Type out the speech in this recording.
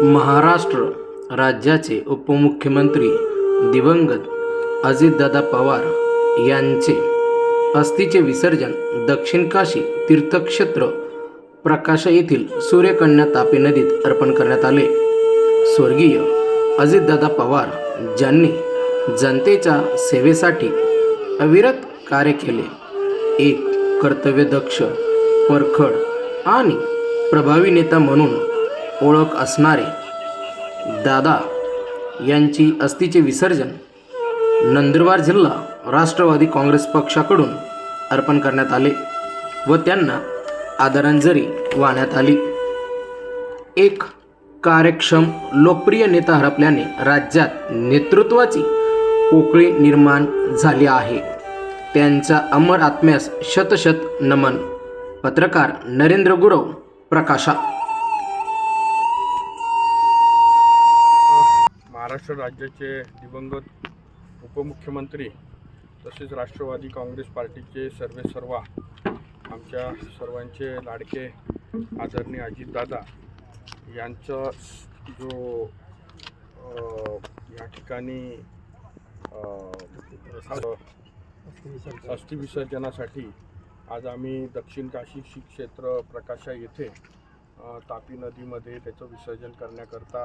महाराष्ट्र राज्याचे उपमुख्यमंत्री दिवंगत अजितदादा पवार यांचे अस्थीचे विसर्जन दक्षिण काशी तीर्थक्षेत्र प्रकाशा येथील सूर्यकन्या तापी नदीत अर्पण करण्यात आले। स्वर्गीय अजितदादा पवार ज्यांनी जनतेच्या सेवेसाठी अविरत कार्य केले, एक कर्तव्यदक्ष, परखड आणि प्रभावी नेता म्हणून ओळख असणारे दादा यांची अस्थीचे विसर्जन नंदुरबार जिल्हा राष्ट्रवादी काँग्रेस पक्षाकडून अर्पण करण्यात आले व त्यांना आदरांजली वाहण्यात आली। एक कार्यक्षम लोकप्रिय नेता हरपल्याने राज्यात नेतृत्वाची पोकळी निर्माण झाली आहे। त्यांच्या अमर आत्म्यास शतशत नमन। पत्रकार नरेंद्र गुरव, प्रकाशा। महाराष्ट्र राज्याचे दिवंगत उपमुख्यमंत्री तसेच राष्ट्रवादी काँग्रेस पार्टीचे सर्वेसर्वा आमच्या सर्वांचे लाडके आदरणीय अजितदादा यांचा जो या ठिकाणी अस्थि विसर्जनासाठी आज आम्ही दक्षिण काशी क्षेत्र प्रकाशा येथे तापी नदीमध्ये त्याचं विसर्जन करण्याकरता